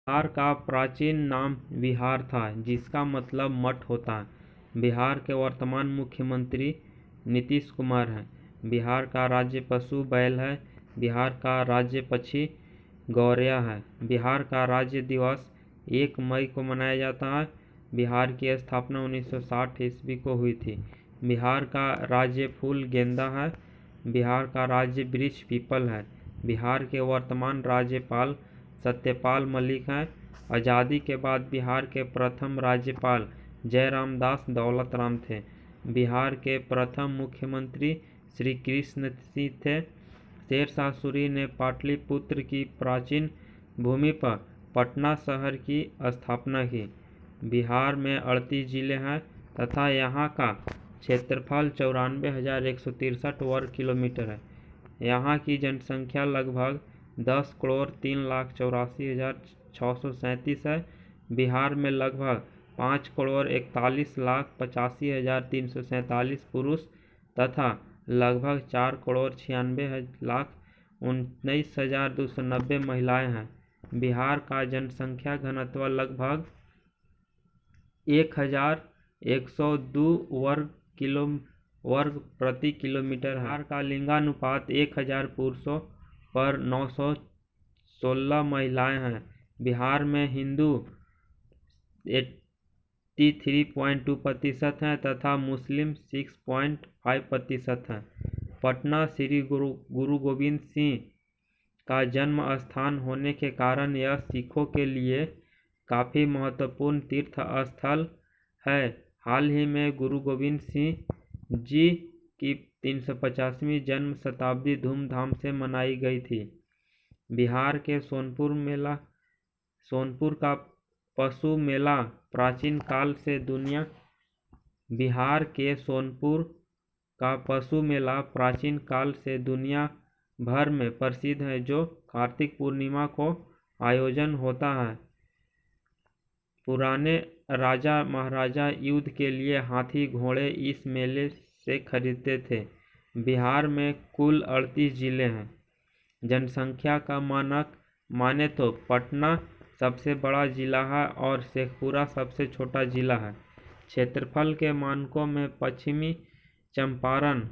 बिहार का प्राचीन नाम विहार था, जिसका मतलब मठ होता है। बिहार के वर्तमान मुख्यमंत्री नीतीश कुमार हैं। बिहार का राज्य पशु बैल है। बिहार का राज्य पक्षी गौरैया है। बिहार का राज्य दिवस 1 मई को मनाया जाता है। बिहार की स्थापना 1960 ईस्वी को हुई थी। बिहार का राज्य फूल गेंदा है। बिहार का राज्य वृक्ष पीपल है। बिहार के वर्तमान राज्यपाल सत्यपाल मलिक हैं। आज़ादी के बाद बिहार के प्रथम राज्यपाल जयराम दास दौलत राम थे। बिहार के प्रथम मुख्यमंत्री श्री कृष्ण सिंह थे। शेरशाह सूरी ने पाटलिपुत्र की प्राचीन भूमि पर पटना शहर की स्थापना की। बिहार में 38 जिले हैं तथा यहाँ का क्षेत्रफल 94,163 वर्ग किलोमीटर है। यहाँ की जनसंख्या लगभग 10,03,84,637 है। बिहार में लगभग 5,41,85,347 पुरुष तथा लगभग 4,96,19,290 महिलाएं हैं। बिहार का जनसंख्या घनत्व लगभग 1,102 वर्ग प्रति किलोमीटर है। बिहार का लिंगानुपात 1,000 पुरुषों पर 916 महिलाएं हैं। बिहार में हिंदू 83.2% हैं तथा मुस्लिम 6.5% हैं। पटना श्री गुरु गोविंद सिंह का जन्म स्थान होने के कारण यह सिखों के लिए काफ़ी महत्वपूर्ण तीर्थ स्थल है। हाल ही में गुरु गोविंद सिंह जी की 350वीं जन्म शताब्दी धूमधाम से मनाई गई थी। बिहार के सोनपुर का पशु मेला प्राचीन काल से दुनिया भर में प्रसिद्ध है, जो कार्तिक पूर्णिमा को आयोजन होता है। पुराने राजा महाराजा युद्ध के लिए हाथी घोड़े इस मेले से खरीदते थे। बिहार में कुल 38 जिले हैं। जनसंख्या का मानक माने तो पटना सबसे बड़ा जिला है और शेखपुरा सबसे छोटा जिला है। क्षेत्रफल के मानकों में पश्चिमी चंपारण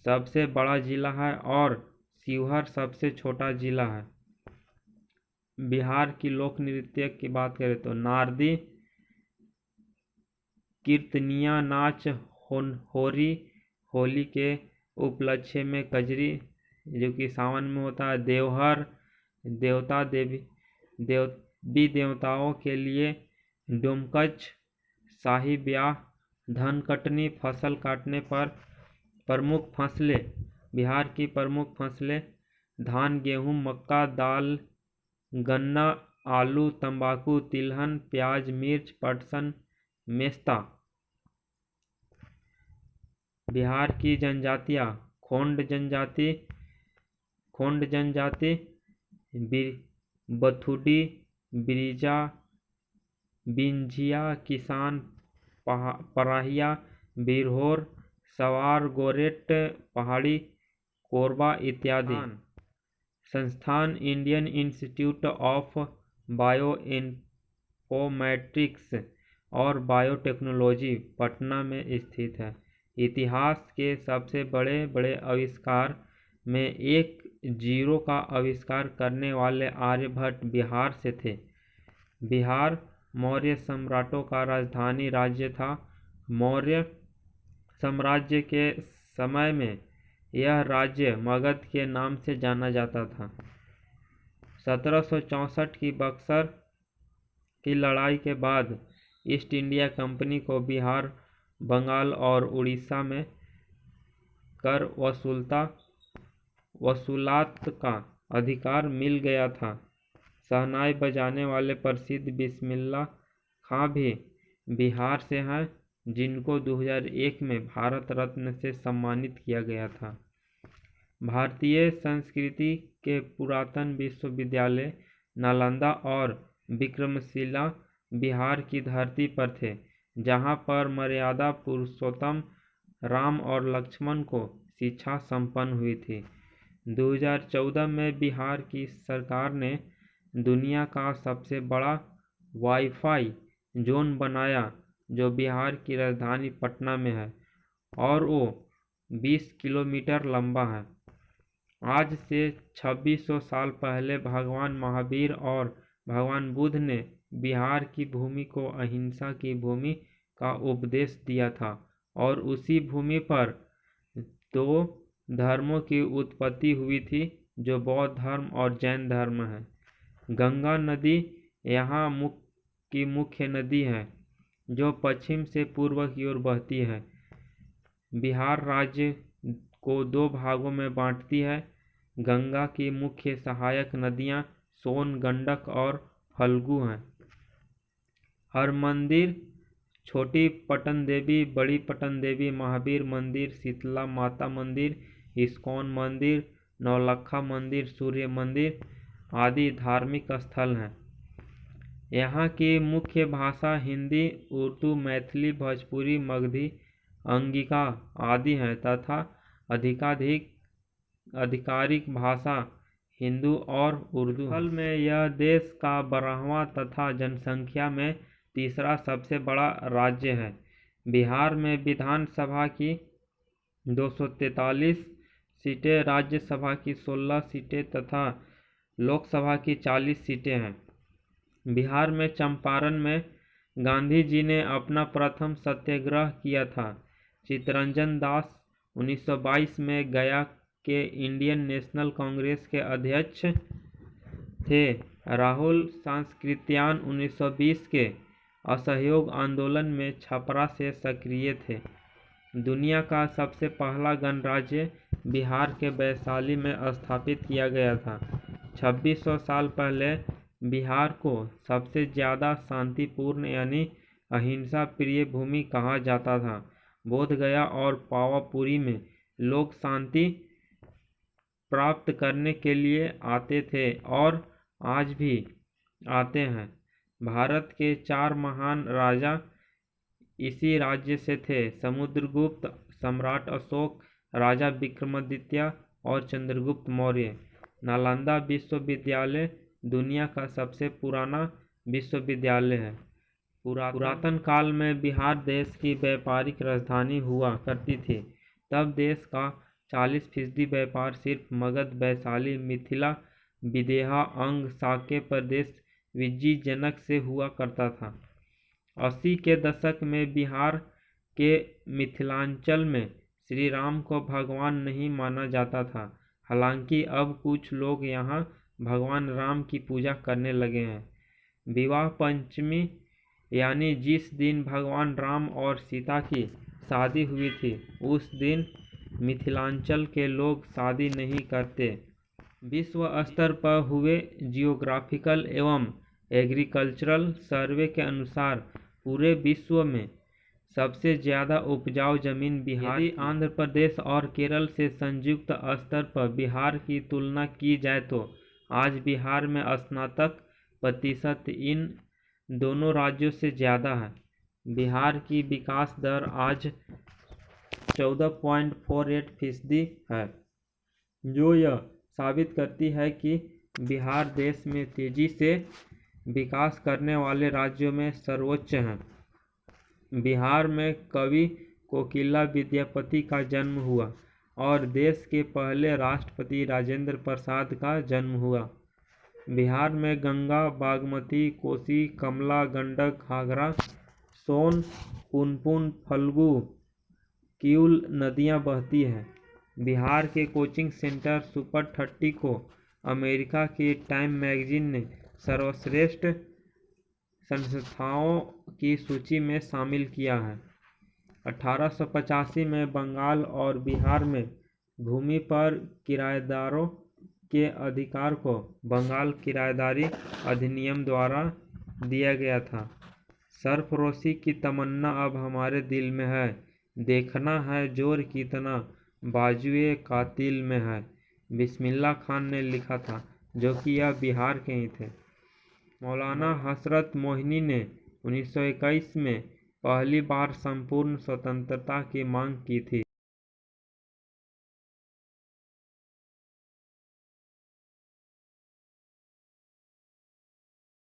सबसे बड़ा जिला है और शिवहर सबसे छोटा जिला है। बिहार की लोक नृत्य की बात करें तो नारदी, कीर्तनिया नाच, होली के उपलक्ष्य में कजरी जो कि सावन में होता है, देवहर देवी देवताओं के लिए डोमकच, शाही ब्याह, धन कटनी, फसल काटने पर प्रमुख फसलें। बिहार की प्रमुख फसलें धान, गेहूं, मक्का, दाल, गन्ना, आलू, तंबाकू, तिलहन, प्याज, मिर्च, पटसन, मेस्ता। बिहार की जनजातियाँ खोंड जनजाति, बथुडी, बिरिजा, बिंझिया, किसान, पराहिया, बिरहोर, सवार, गोरेट, पहाड़ी, कोरबा इत्यादि। संस्थान इंडियन इंस्टीट्यूट ऑफ बायोइन्फॉर्मेटिक्स और बायोटेक्नोलॉजी पटना में स्थित है। इतिहास के सबसे बड़े आविष्कार में एक जीरो का आविष्कार करने वाले आर्यभट्ट बिहार से थे। बिहार मौर्य सम्राटों का राजधानी राज्य था। मौर्य साम्राज्य के समय में यह राज्य मगध के नाम से जाना जाता था। 1764 की बक्सर की लड़ाई के बाद ईस्ट इंडिया कंपनी को बिहार, बंगाल और उड़ीसा में कर वसूलात का अधिकार मिल गया था। शहनाई बजाने वाले प्रसिद्ध बिस्मिल्लाह खां भी बिहार से हैं, जिनको 2001 में भारत रत्न से सम्मानित किया गया था। भारतीय संस्कृति के पुरातन विश्वविद्यालय नालंदा और विक्रमशिला बिहार की धरती पर थे, जहाँ पर मर्यादा पुरुषोत्तम राम और लक्ष्मण को शिक्षा संपन्न हुई थी। 2014 में बिहार की सरकार ने दुनिया का सबसे बड़ा वाईफाई जोन बनाया जो बिहार की राजधानी पटना में है और वो 20 किलोमीटर लंबा है। आज से 2600 साल पहले भगवान महावीर और भगवान बुद्ध ने बिहार की भूमि को अहिंसा की भूमि का उपदेश दिया था और उसी भूमि पर दो धर्मों की उत्पत्ति हुई थी जो बौद्ध धर्म और जैन धर्म है। गंगा नदी यहाँ की मुख्य नदी है जो पश्चिम से पूर्व की ओर बहती है। बिहार राज्य को दो भागों में बांटती है। गंगा की मुख्य सहायक नदियाँ सोन, गंडक और फल्गु हैं। हर मंदिर, छोटी पटन देवी, बड़ी पटन देवी, महावीर मंदिर, शीतला माता मंदिर, इस्कॉन मंदिर, नौलखा मंदिर, सूर्य मंदिर आदि धार्मिक स्थल हैं। यहाँ की मुख्य भाषा हिंदी, उर्दू, मैथिली, भोजपुरी, मगधी, अंगिका आदि हैं तथा आधिकारिक भाषा हिंदू और उर्दू। हाल में यह देश का 12वां तथा जनसंख्या में तीसरा सबसे बड़ा राज्य है। बिहार में विधानसभा की 243 सीटें, राज्यसभा की 16 सीटें तथा लोकसभा की 40 सीटें हैं। बिहार में चंपारण में गांधी जी ने अपना प्रथम सत्याग्रह किया था। चित्तरंजन दास 1922 में गया के इंडियन नेशनल कांग्रेस के अध्यक्ष थे। राहुल सांकृत्यायन 1920 के असहयोग आंदोलन में छपरा से सक्रिय थे। दुनिया का सबसे पहला गणराज्य बिहार के वैशाली में स्थापित किया गया था। 2600 साल पहले बिहार को सबसे ज़्यादा शांतिपूर्ण यानी अहिंसा प्रिय भूमि कहा जाता था। बोधगया और पावापुरी में लोग शांति प्राप्त करने के लिए आते थे और आज भी आते हैं। भारत के 4 महान राजा इसी राज्य से थे: समुद्रगुप्त, सम्राट अशोक, राजा विक्रमादित्य और चंद्रगुप्त मौर्य। नालंदा विश्वविद्यालय दुनिया का सबसे पुराना विश्वविद्यालय है। पुरातन काल में बिहार देश की व्यापारिक राजधानी हुआ करती थी। तब देश का 40% व्यापार सिर्फ मगध, वैशाली, मिथिला, विदेहा, अंग, साके प्रदेश, विजयजनक से हुआ करता था। 80 के दशक में बिहार के मिथिलांचल में श्री राम को भगवान नहीं माना जाता था। हालांकि अब कुछ लोग यहाँ भगवान राम की पूजा करने लगे हैं। विवाह पंचमी यानी जिस दिन भगवान राम और सीता की शादी हुई थी उस दिन मिथिलांचल के लोग शादी नहीं करते। विश्व स्तर पर हुए जियोग्राफिकल एवं एग्रीकल्चरल सर्वे के अनुसार पूरे विश्व में सबसे ज़्यादा उपजाऊ जमीन बिहार। यदि आंध्र प्रदेश और केरल से संयुक्त स्तर पर बिहार की तुलना की जाए तो आज बिहार में स्नातक प्रतिशत इन दोनों राज्यों से ज़्यादा है। बिहार की विकास दर आज 14.48% है, जो यह साबित करती है कि बिहार देश में तेजी से विकास करने वाले राज्यों में सर्वोच्च है। बिहार में कवि कोकिला विद्यापति का जन्म हुआ और देश के पहले राष्ट्रपति राजेंद्र प्रसाद का जन्म हुआ। बिहार में गंगा, बागमती, कोसी, कमला, गंडक, घाघरा, सोन, पुनपुन, फल्गु, किऊल नदियां बहती हैं। बिहार के कोचिंग सेंटर सुपर 30 को अमेरिका की टाइम मैगजीन ने सर्वश्रेष्ठ संस्थाओं की सूची में शामिल किया है। 1885 में बंगाल और बिहार में भूमि पर किराएदारों के अधिकार को बंगाल किराएदारी अधिनियम द्वारा दिया गया था। सरफरोशी की तमन्ना अब हमारे दिल में है, देखना है जोर कितना बाजुए कातिल में है। बिस्मिल्लाह खान ने लिखा था, जो कि यह बिहार के ही थे। मौलाना हसरत मोहिनी ने 1921 में पहली बार संपूर्ण स्वतंत्रता की मांग की थी।